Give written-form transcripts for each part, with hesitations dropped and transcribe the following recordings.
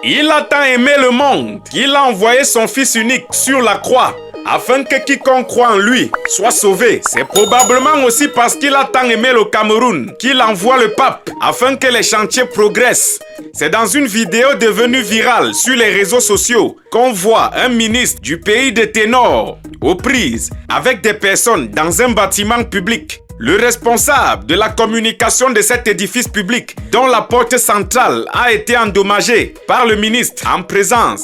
Il a tant aimé le monde qu'il a envoyé son fils unique sur la croix afin que quiconque croit en lui soit sauvé. C'est probablement aussi parce qu'il a tant aimé le Cameroun qu'il envoie le pape afin que les chantiers progressent. C'est dans une vidéo devenue virale sur les réseaux sociaux qu'on voit un ministre du pays de Ténor aux prises avec des personnes dans un bâtiment public. Le responsable de la communication de cet édifice public, dont la porte centrale a été endommagée par le ministre en présent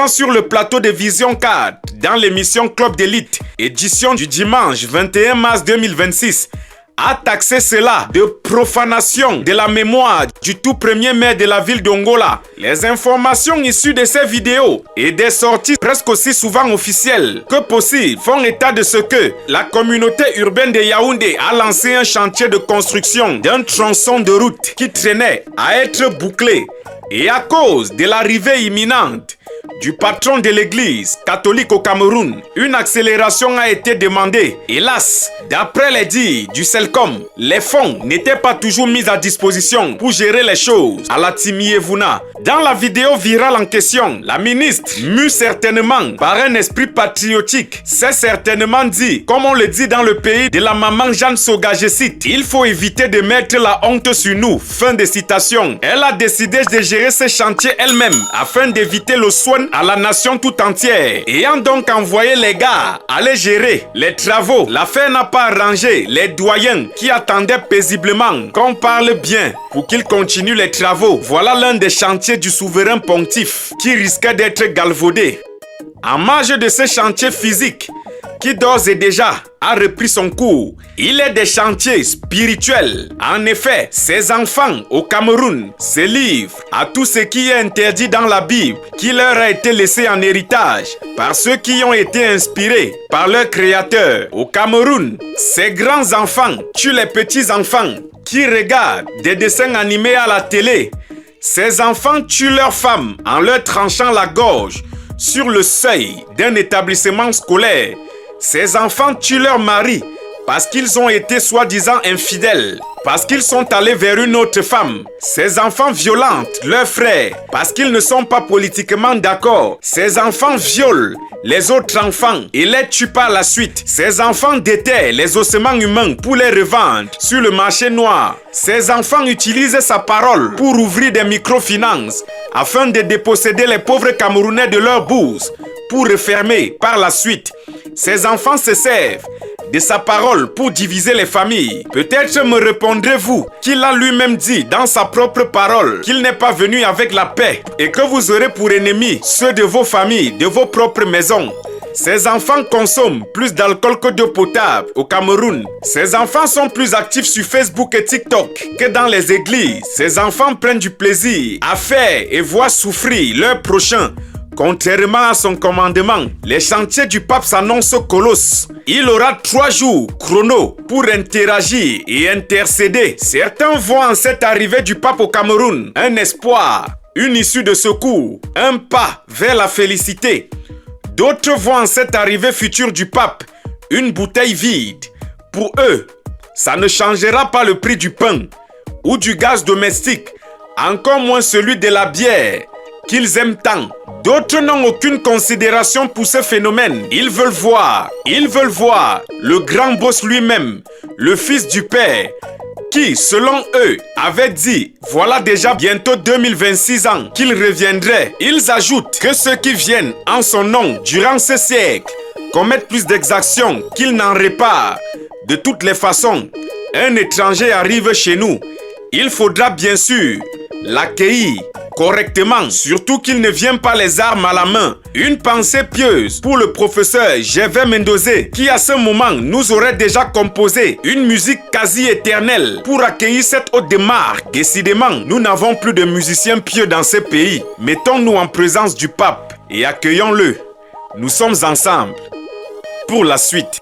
sur le plateau de Vision 4 dans l'émission Club d'élite, édition du dimanche 21 mars 2026, a taxé cela de profanation de la mémoire du tout premier maire de la ville d'Ongola. Les informations issues de ces vidéos et des sorties presque aussi souvent officielles que possible font état de ce que la communauté urbaine de Yaoundé a lancé un chantier de construction d'un tronçon de route qui traînait à être bouclé. Et à cause de l'arrivée imminente du patron de l'église catholique au Cameroun, une accélération a été demandée. Hélas, d'après les dires du CELCOM, les fonds n'étaient pas toujours mis à disposition pour gérer les choses à la Timiévouna. Dans la vidéo virale en question, la ministre, mue certainement par un esprit patriotique, s'est certainement dit, comme on le dit dans le pays de la maman Jeanne Soga, je cite, « Il faut éviter de mettre la honte sur nous ». Fin de citation. Elle a décidé de gérer ce chantier elle-même afin d'éviter le soin à la nation tout entière. Ayant donc envoyé les gars aller gérer les travaux, l'affaire n'a pas arrangé les doyens qui attendaient paisiblement qu'on parle bien pour qu'ils continuent les travaux. Voilà l'un des chantiers du souverain pontife qui risquait d'être galvaudé. En marge de ce chantier physique qui d'ores et déjà a repris son cours, il est des chantiers spirituels. En effet, ces enfants au Cameroun se livrent à tout ce qui est interdit dans la Bible, qui leur a été laissé en héritage par ceux qui ont été inspirés par leur créateur. Au Cameroun, ces grands enfants tuent les petits enfants qui regardent des dessins animés à la télé. Ces enfants tuent leurs femmes en leur tranchant la gorge sur le seuil d'un établissement scolaire. Ces enfants tuent leur mari parce qu'ils ont été soi-disant infidèles, parce qu'ils sont allés vers une autre femme. Ces enfants violentent leurs frères parce qu'ils ne sont pas politiquement d'accord. Ces enfants violent les autres enfants et les tuent par la suite. Ces enfants déterrent les ossements humains pour les revendre sur le marché noir. Ces enfants utilisent sa parole pour ouvrir des microfinances afin de déposséder les pauvres Camerounais de leur bourse pour refermer par la suite. Ces enfants se servent de sa parole pour diviser les familles. Peut-être me répondrez-vous qu'il a lui-même dit dans sa propre parole qu'il n'est pas venu avec la paix et que vous aurez pour ennemis ceux de vos familles, de vos propres maisons. Ces enfants consomment plus d'alcool que d'eau potable au Cameroun. Ces enfants sont plus actifs sur Facebook et TikTok que dans les églises. Ces enfants prennent du plaisir à faire et voir souffrir leurs prochains. Contrairement à son commandement, les chantiers du pape s'annoncent colosses. Il aura 3 jours chrono pour interagir et intercéder. Certains voient en cette arrivée du pape au Cameroun un espoir, une issue de secours, un pas vers la félicité. D'autres voient en cette arrivée future du pape une bouteille vide. Pour eux, ça ne changera pas le prix du pain ou du gaz domestique, encore moins celui de la bière qu'ils aiment tant. D'autres n'ont aucune considération pour ce phénomène. Ils veulent voir le grand boss lui-même, le fils du père, qui, selon eux, avait dit, voilà déjà bientôt 2026 ans, qu'il reviendrait. Ils ajoutent que ceux qui viennent en son nom durant ce siècle commettent plus d'exactions qu'ils n'en réparent. De toutes les façons, un étranger arrive chez nous. Il faudra bien sûr l'accueillir correctement, surtout qu'il ne vient pas les armes à la main. Une pensée pieuse pour le professeur Gervais Mendozé qui à ce moment nous aurait déjà composé une musique quasi éternelle pour accueillir cette hôte de marque. Décidément, nous n'avons plus de musiciens pieux dans ce pays. Mettons-nous en présence du pape et accueillons-le. Nous sommes ensemble pour la suite.